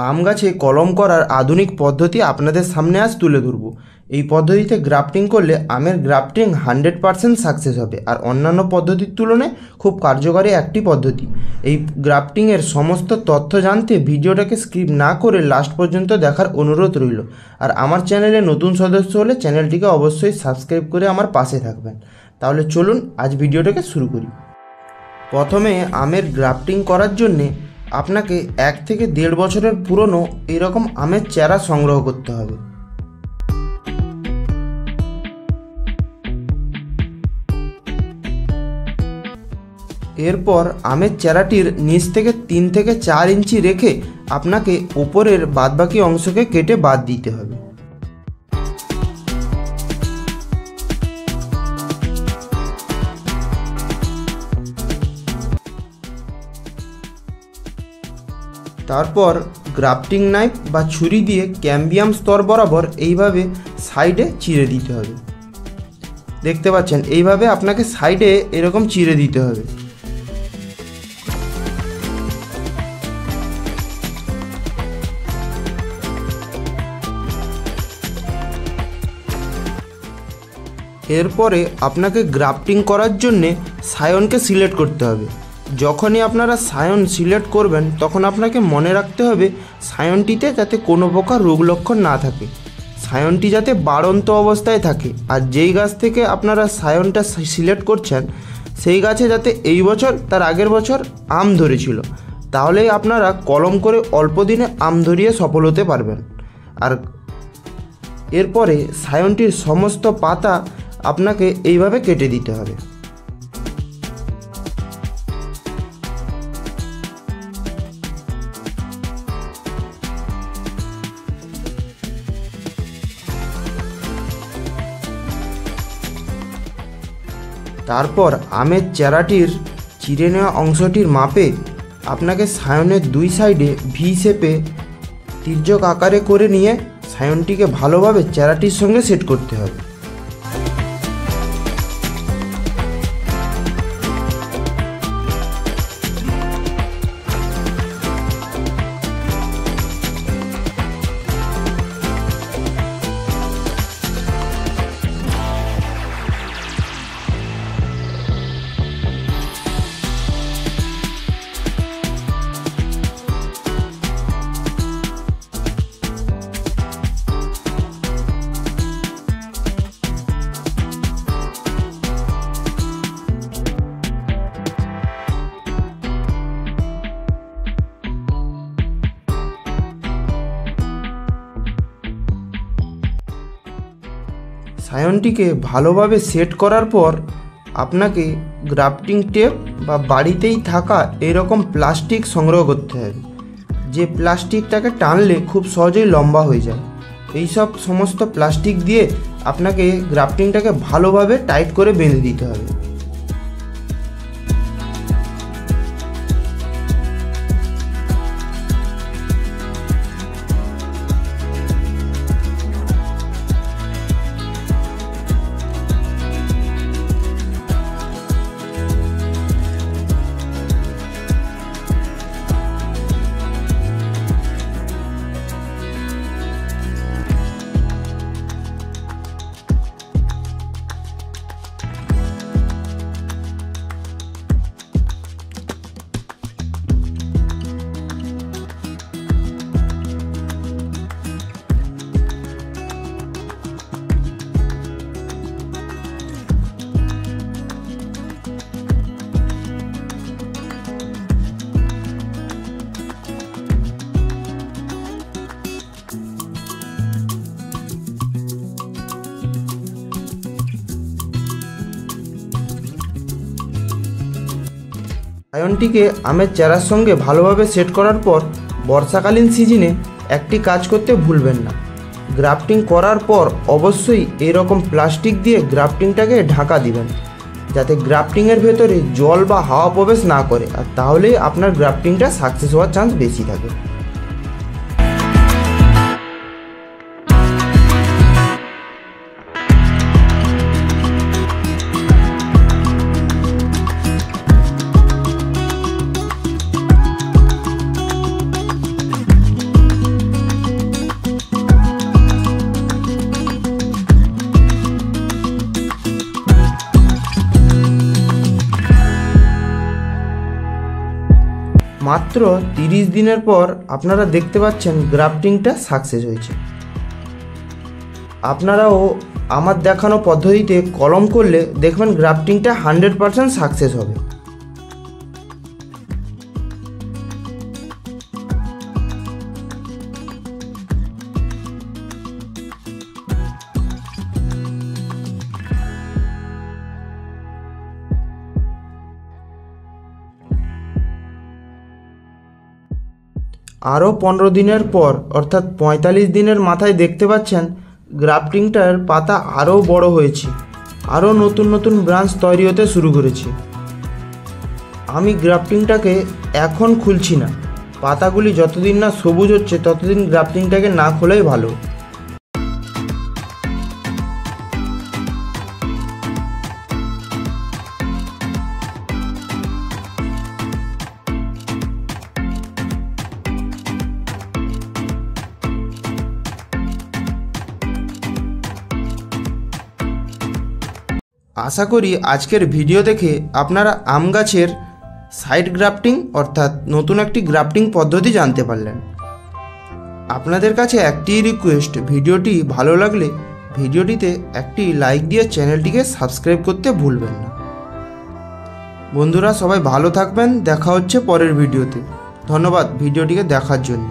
আম গাছে কলম করার আধুনিক পদ্ধতি আপনাদের সামনে আজ তুলে ধরব। এই পদ্ধতিতে গ্রাফটিং করলে আমের গ্রাফটিং 100% সাকসেস হবে আর অন্যান্য পদ্ধতির তুলনায় খুব কার্যকরী একটি পদ্ধতি। এই গ্রাফটিংয়ের সমস্ত তথ্য জানতে ভিডিওটাকে স্কিপ না করে লাস্ট পর্যন্ত দেখার অনুরোধ রইল। আর আমার চ্যানেলে নতুন সদস্য হলে চ্যানেলটিকে অবশ্যই সাবস্ক্রাইব করে আমার পাশে থাকবেন। তাহলে চলুন আজ ভিডিওটাকে শুরু করি। প্রথমে আমের গ্রাফটিং করার জন্যে আপনাকে 1 থেকে 1.5 বছরের পুরনো এরকম আমের চারা সংগ্রহ করতে হবে। এরপর আমের চারাটির নিচ থেকে 3 থেকে 4 ইঞ্চি রেখে আপনাকে উপরের বাদবাকি অংশকে কেটে বাদ দিতে হবে। তারপর গ্রাফটিং নাইফ বা ছুরি দিয়ে ক্যাম্বিয়াম স্তর বরাবর এইভাবে সাইডে চিরে দিতে হবে। দেখতে পাচ্ছেন এইভাবে আপনাকে সাইডে এরকম চিরে দিতে হবে। এরপরে আপনাকে গ্রাফটিং করার জন্যে সায়নকে সিলেক্ট করতে হবে। যখনই আপনারা সায়ন সিলেক্ট করবেন তখন আপনাকে মনে রাখতে হবে সায়নটিতে যাতে কোনো প্রকার রোগ লক্ষণ না থাকে, সায়নটি যাতে বাড়ন্ত অবস্থায় থাকে। আর যেই গাছ থেকে আপনারা সায়নটা সিলেক্ট করছেন সেই গাছে যাতে এই বছর তার আগের বছর আম ধরেছিল, তাহলেই আপনারা কলম করে অল্প দিনে আম ধরিয়ে সফল হতে পারবেন। আর এরপরে সায়নটির সমস্ত পাতা আপনাকে এইভাবে কেটে দিতে হবে। তারপর আমের চারাটির চিরে নেওয়া অংশটির মাপে আপনাকে সায়নের 2 সাইডে ভি শেপে তির্যক আকারে করে নিয়ে সায়নটিকে ভালোভাবে চারাটির সঙ্গে সেট করতে হবে। সায়নটিকে ভালোভাবে সেট করার পর আপনাকে গ্রাফটিং টেপ বা বাড়িতেই থাকা এরকম প্লাস্টিক সংগ্রহ করতে হবে, যে প্লাস্টিকটাকে টানলে খুব সহজেই লম্বা হয়ে যায়। এই সব সমস্ত প্লাস্টিক দিয়ে আপনাকে গ্রাফটিংটাকে ভালোভাবে টাইট করে বেঁধে দিতে হবে। সায়নটিকে আমের চারার সঙ্গে ভালোভাবে সেট করার পর বর্ষাকালীন সিজনে একটি কাজ করতে ভুলবেন না। গ্রাফটিং করার পর অবশ্যই এরকম প্লাস্টিক দিয়ে গ্রাফটিংটাকে ঢাকা দিবেন, যাতে গ্রাফটিংয়ের ভেতরে জল বা হাওয়া প্রবেশ না করে, আর তাহলেই আপনার গ্রাফটিংটা সাকসেস হওয়ার চান্স বেশি থাকে। মাত্র 30 দিনের পর আপনারা দেখতে পাচ্ছেন গ্রাফটিংটা সাকসেস হয়েছে। আপনারাও আমার দেখানো পদ্ধতিতে কলম করলে দেখবেন গ্রাফটিংটা 100% সাকসেস হবে। আরও 15 দিনের পর অর্থাৎ 45 দিনের মাথায় দেখতে পাচ্ছেন গ্রাফটিংটার পাতা আরও বড় হয়েছে, আরও নতুন নতুন ব্রাঞ্চ তৈরি হতে শুরু করেছে। আমি গ্রাফটিংটাকে এখন খুলছি না, পাতাগুলি যতদিন না সবুজ হচ্ছে ততদিন গ্রাফটিংটাকে না খোলাই ভালো। আশা করি আজকের ভিডিও দেখে আপনারা আম গাছের সাইড গ্রাফটিং অর্থাৎ নতুন একটি গ্রাফটিং পদ্ধতি জানতে পারলেন। আপনাদের কাছে একটি রিকোয়েস্ট, ভিডিওটি ভালো লাগলে ভিডিওটিতে একটি লাইক দিয়ে চ্যানেলটিকে সাবস্ক্রাইব করতে ভুলবেন না। বন্ধুরা সবাই ভালো থাকবেন, দেখা হচ্ছে পরের ভিডিওতে। ধন্যবাদ ভিডিওটিকে দেখার জন্য।